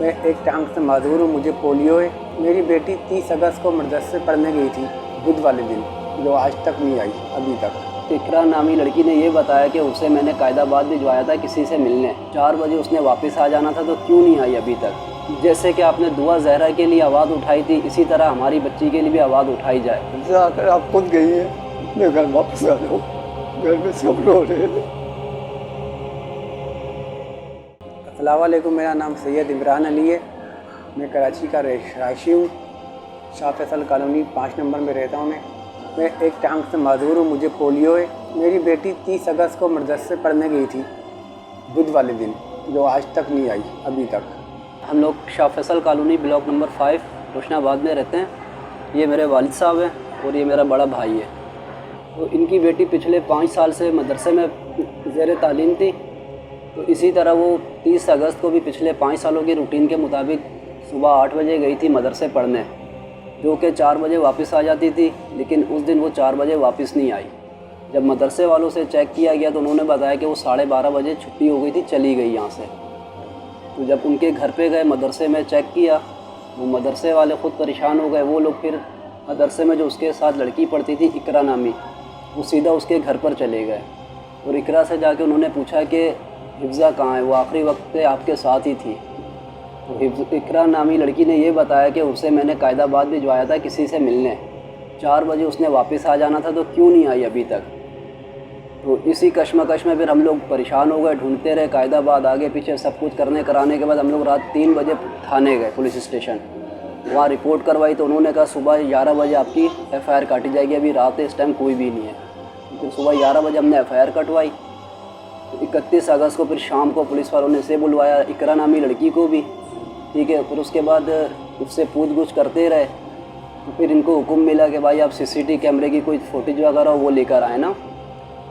मैं एक टांग से माजूर हूँ, मुझे पोलियो है। मेरी बेटी 30 अगस्त को मदरसे पढ़ने गई थी, बुध वाले दिन, जो आज तक नहीं आई अभी तक। इकरा नामी लड़की ने ये बताया कि उसे मैंने कायदाबाद भिजवाया था किसी से मिलने। 4 बजे उसने वापस आ जाना था, तो क्यों नहीं आई अभी तक? जैसे कि आपने दुआ जहरा के लिए आवाज़ उठाई थी, इसी तरह हमारी बच्ची के लिए भी आवाज़ उठाई जाए। आकर आप खुद गई है, अपने घर वापस आ जाओ, घर में सब रो रहे हैं। अस्सलाम वालेकुम, मेरा नाम सैयद इमरान अली है। मैं कराची का रहायशी हूँ। शाह फैसल कॉलोनी 5 नंबर में रहता हूँ। मैं एक टांग से माजूर हूँ, मुझे पोलियो है। मेरी बेटी 30 अगस्त को मदरसे पढ़ने गई थी, बुध वाले दिन, जो आज तक नहीं आई अभी तक। हम लोग Shah Faisal colony block number 5 Roshnabad में रहते हैं। ये मेरे वालिद साहब हैं और ये मेरा बड़ा भाई है। तो इनकी बेटी पिछले 5 साल से मदरसे में ज़ेर तालीम थी। तो इसी तरह वो 30 अगस्त को भी पिछले 5 सालों की रूटीन के मुताबिक सुबह 8 बजे गई थी मदरसे पढ़ने, जो कि 4 बजे वापस आ जाती थी। लेकिन उस दिन वो 4 बजे वापस नहीं आई। जब मदरसे वालों से चेक किया गया तो उन्होंने बताया कि वो 12:30 बजे छुट्टी हो गई थी, चली गई यहाँ से। तो जब उनके घर पे गए, मदरसे में चेक किया, वो मदरसे वाले ख़ुद परेशान हो गए। वो लोग फिर मदरसे में जो उसके साथ लड़की पढ़ती थी इकरा नामी, वो सीधा उसके घर पर चले गए और इकरा से जाके उन्होंने पूछा कि हिफ्ज़ा कहाँ है, वो आखिरी वक्त पे आपके साथ ही थी। तो इकरा नामी लड़की ने ये बताया कि उसे मैंने कायदाबाद भिजवाया था किसी से मिलने। 4 बजे उसने वापस आ जाना था, तो क्यों नहीं आई अभी तक? तो इसी कश्मकश में फिर हम लोग परेशान हो गए, ढूंढते रहे कायदाबाद, आगे पीछे सब कुछ कराने के बाद हम लोग रात 3 बजे थाने गए, पुलिस स्टेशन। वहाँ रिपोर्ट करवाई तो उन्होंने कहा सुबह 11 बजे आपकी FIR काटी जाएगी। अभी रात है, इस टाइम कोई भी नहीं है। फिर सुबह 11 बजे हमने FIR कटवाई। तो 31 अगस्त को फिर शाम को पुलिस वालों ने इसे बुलवाया, इकरा नामी लड़की को भी, ठीक है। फिर उसके बाद उससे पूछगछ करते रहे। तो फिर इनको हुक्म मिला कि भाई आप CCTV कैमरे की कोई फुटेज वगैरह वो लेकर आए ना।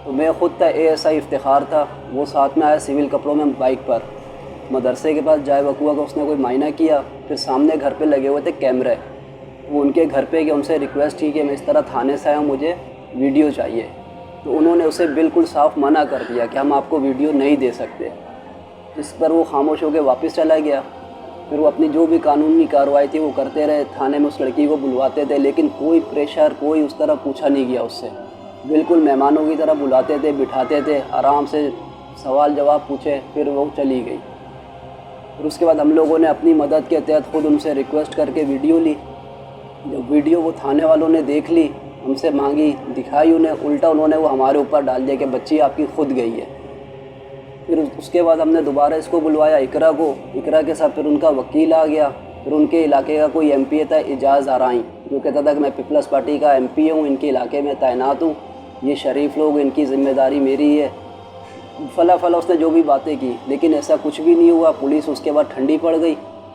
तो मैं ख़ुद था, ASI इफ्तिखार था, वो साथ में आया सिविल कपड़ों में बाइक पर। मदरसे के पास जाए वक़ुआ का उसने कोई मायना किया। फिर सामने घर पे लगे हुए थे कैमरे, वो उनके घर पे गए, उनसे रिक्वेस्ट की कि मैं इस तरह थाने से आया हूँ, मुझे वीडियो चाहिए। तो उन्होंने उसे बिल्कुल साफ़ मना कर दिया कि हम आपको वीडियो नहीं दे सकते। इस पर वो खामोश होकर वापस चला गया। फिर वो अपनी जो भी कानूनी कार्रवाई थी वो करते रहे, थाने में उस लड़की को बुलवाते थे, लेकिन कोई प्रेशर, कोई उस तरह पूछा नहीं गया उससे। बिल्कुल मेहमानों की तरह बुलाते थे, बिठाते थे, आराम से सवाल जवाब पूछे, फिर वो चली गई। फिर उसके बाद हम लोगों ने अपनी मदद के तहत ख़ुद उनसे रिक्वेस्ट करके वीडियो ली। जब वीडियो वो थाने वालों ने देख ली, हमसे मांगी, दिखाई उन्हें, उल्टा उन्होंने वो हमारे ऊपर डाल दिया कि बच्ची आपकी खुद गई है। फिर उसके बाद हमने दोबारा इसको बुलवाया, इकरा को। इकरा के साथ फिर उनका वकील आ गया। फिर उनके इलाके का कोई MP था, एजाज़ आराई, जो कहता था कि मैं पीपल्स पार्टी का MP हूँ, इनके इलाके में तैनात हूँ, ये शरीफ लोग, इनकी ज़िम्मेदारी मेरी है, फला उसने जो भी बातें की। लेकिन ऐसा कुछ भी नहीं हुआ। पुलिस उसके बाद ठंडी पड़ गई,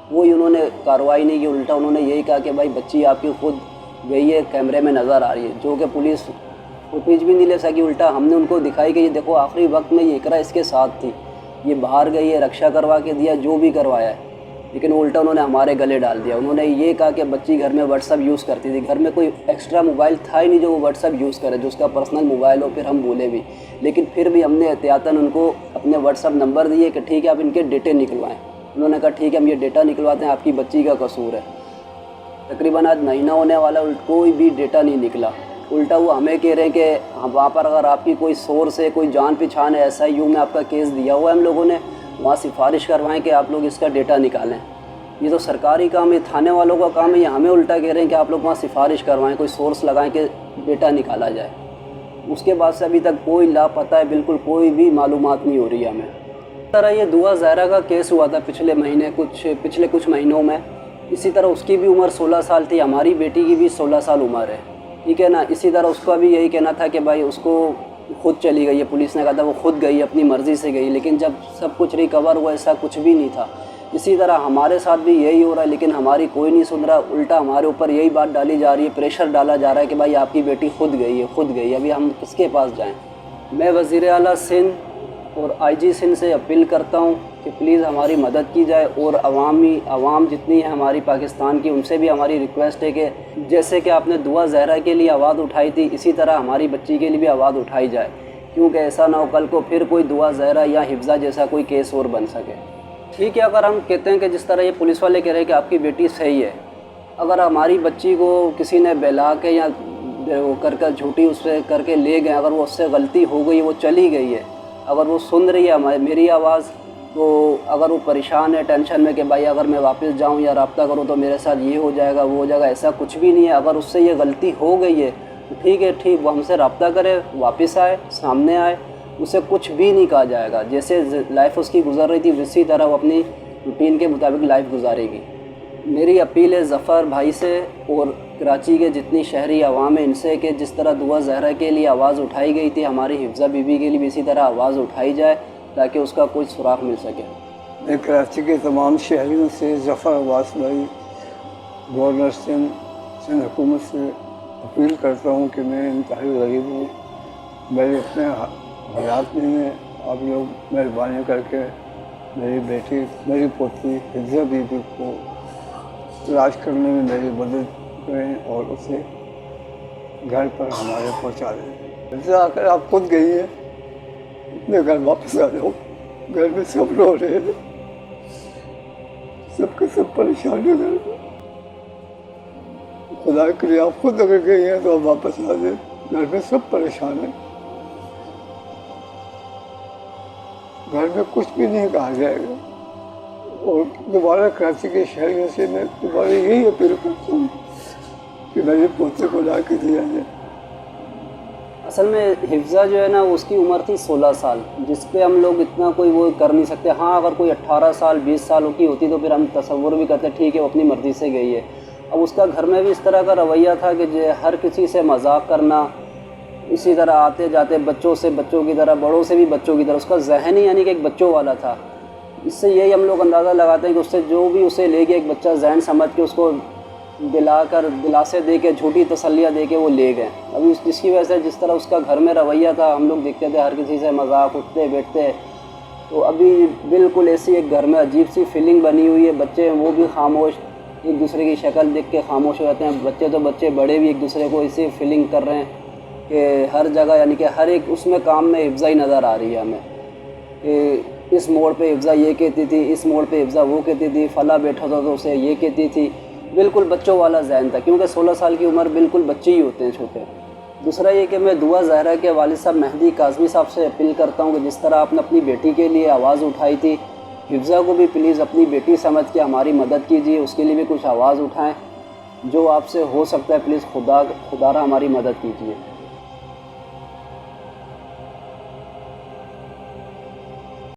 कोई उन्होंने कार्रवाई नहीं की। उल्टा उन्होंने यही कहा कि भाई बच्ची आपकी खुद गई है, कैमरे में नज़र आ रही है, जो कि पुलिस फुटेज भी नहीं ले सकी। उल्टा हमने उनको दिखाई कि ये देखो आखिरी वक्त में ये इकरा इसके साथ थी, ये बाहर गई है, रक्षा करवा के दिया, जो भी करवाया है। लेकिन उल्टा उन्होंने हमारे गले डाल दिया। उन्होंने ये कहा कि बच्ची घर में व्हाट्सअप यूज़ करती थी, घर में कोई एक्स्ट्रा मोबाइल था ही नहीं जो वो व्हाट्सअप यूज़ करे, जो उसका पर्सनल मोबाइल हो। फिर हम बोले भी, लेकिन फिर भी हमने एहतियातन उनको अपने व्हाट्सअप नंबर दिए कि ठीक है आप इनके डेटे निकलवाएँ। उन्होंने कहा ठीक है हम ये डेटा निकलवाते हैं, आपकी बच्ची का कसूर है। तकरीबन आज महीना होने वाला, कोई भी डेटा नहीं निकला। उल्टा वो हमें कह रहे हैं कि हम वहाँ पर अगर आपकी कोई सोर्स है, कोई जान पहचान है, SIU में आपका केस दिया हुआ है हम लोगों ने, वहाँ सिफारिश करवाएं कि आप लोग इसका डेटा निकालें। ये तो सरकारी काम है, थाने वालों का काम है, ये हमें उल्टा कह रहे हैं कि आप लोग वहाँ सिफारिश करवाएं, कोई सोर्स लगाएं कि डेटा निकाला जाए। उसके बाद से अभी तक कोई लापता है, बिल्कुल कोई भी मालूमात नहीं हो रही है हमें। इस तरह ये दुआ ज़हरा का केस हुआ था पिछले कुछ महीनों में। इसी तरह उसकी भी उम्र 16 साल थी, हमारी बेटी की भी 16 साल उम्र है, ठीक है ना। इसी तरह उसका भी यही कहना था कि भाई उसको खुद चली गई है। पुलिस ने कहा था वो खुद गई, अपनी मर्ज़ी से गई, लेकिन जब सब कुछ रिकवर हुआ ऐसा कुछ भी नहीं था। इसी तरह हमारे साथ भी यही हो रहा है, लेकिन हमारी कोई नहीं सुन रहा। उल्टा हमारे ऊपर यही बात डाली जा रही है, प्रेशर डाला जा रहा है कि भाई आपकी बेटी खुद गई है, अभी हम किसके पास जाएँ। मैं वज़ीर आला सिंध और IG सिंध से अपील करता हूँ कि प्लीज़ हमारी मदद की जाए, और आवाम जितनी है हमारी पाकिस्तान की, उनसे भी हमारी रिक्वेस्ट है कि जैसे कि आपने दुआ ज़हरा के लिए आवाज़ उठाई थी, इसी तरह हमारी बच्ची के लिए भी आवाज़ उठाई जाए, क्योंकि ऐसा ना हो कल को फिर कोई दुआ ज़हरा या हिफ्ज़ा जैसा कोई केस और बन सके। ठीक है, अगर हम कहते हैं कि जिस तरह ये पुलिस वाले कह रहे हैं कि आपकी बेटी सही है, अगर हमारी बच्ची को किसी ने बहला के या वो कर झूठी उस पर करके ले गए, अगर वो उससे गलती हो गई, वो चली गई है, अगर वो सुन रही है मेरी आवाज़, तो अगर वो परेशान है टेंशन में कि भाई अगर मैं वापस जाऊं या रब्ता करूं तो मेरे साथ ये हो जाएगा वो हो जाएगा, ऐसा कुछ भी नहीं है। अगर उससे ये गलती हो गई है तो ठीक है, ठीक, वो हमसे रब्ता करे, वापस आए, सामने आए, उसे कुछ भी नहीं कहा जाएगा। जैसे लाइफ उसकी गुजर रही थी उसी तरह वो अपनी रूटीन के मुताबिक लाइफ गुजारेगी। मेरी अपील है ज़फ़र भाई से और कराची के जितनी शहरी आवाम है इनसे कि जिस तरह दुआ ज़हरा के लिए आवाज़ उठाई गई थी, हमारी हिफ्ज़ा बीबी के लिए भी इसी तरह आवाज़ उठाई जाए ताकि उसका कोई सुराग मिल सके। मैं कराची के तमाम शहरियों से ज़फ़र अब्बास भाई, गवर्नर सिंध हुकूमत से अपील करता हूँ कि मैं इंतहाई गरीब हूँ, मेरे अपने हालात नहीं हैं, आप लोग मेहरबानी करके मेरी बेटी, मेरी पोती हिफ्ज़ा बीबी को तलाश करने में मेरी मदद करें और उसे घर पर हमारे पहुंचा दें। हिफ्ज़ा आकर आप खुद गई हैं, अपने घर वापस आ जाओ, घर में सब रो रहे हैं, सबके सब परेशान है घर में। खुदा के लिए आप खुद अगर गई हैं तो आप वापस आ जाए, घर में सब परेशान हैं, घर में कुछ भी नहीं कहा जाएगा। और दोबारा कराची के शहरियों से मैं दोबारा यही अपील करता हूँ कि मेरे पोते को ला के दिया जाए। असल में हिफ्ज़ा जो है ना, उसकी उम्र थी 16 साल, जिस पे हम लोग इतना कोई वो कर नहीं सकते। हाँ, अगर कोई 18 साल 20 साल की होती तो फिर हम तसव्वुर भी करते, ठीक है वो अपनी मर्ज़ी से गई है। अब उसका घर में भी इस तरह का रवैया था कि जो हर किसी से मजाक करना, इसी तरह आते जाते बच्चों से बच्चों की तरह, बड़ों से भी बच्चों की तरह, उसका जहन ही यानी कि एक बच्चों वाला था। इससे यही हम लोग अंदाज़ा लगाते हैं कि उससे जो भी उसे ले गया एक बच्चा जहन समझ के उसको दिलासे दे के, झूठी तसल्लियाँ दे के वो ले गए। अभी जिसकी वजह से जिस तरह उसका घर में रवैया था, हम लोग देखते थे हर किसी से मजाक, उठते बैठते, तो अभी बिल्कुल ऐसी एक घर में अजीब सी फीलिंग बनी हुई है। बच्चे वो भी खामोश, एक दूसरे की शक्ल देख के खामोश हो जाते हैं। बच्चे तो बच्चे, बड़े भी एक दूसरे को ऐसी फीलिंग कर रहे हैं कि हर जगह यानी कि हर एक उसमें काम में हिफ्ज़ा ही नज़र आ रही है हमें कि इस मोड़ पे हिफ्ज़ा ये कहती थी, इस मोड़ पे हिफ्ज़ा वो कहती थी, फला बैठा था तो उसे ये कहती थी। बिल्कुल बच्चों वाला जहन था, क्योंकि 16 साल की उम्र बिल्कुल बच्चे ही होते हैं, छोटे। दूसरा ये कि मैं दुआ ज़हरा के वालिद साहब मेहदी काज़मी साहब से अपील करता हूँ कि जिस तरह आपने अपनी बेटी के लिए आवाज़ उठाई थी, हिफ्ज़ा को भी प्लीज़ अपनी बेटी समझ के हमारी मदद कीजिए, उसके लिए भी कुछ आवाज़ उठाएँ। जो आपसे हो सकता है प्लीज़ खुदा हमारी मदद कीजिए।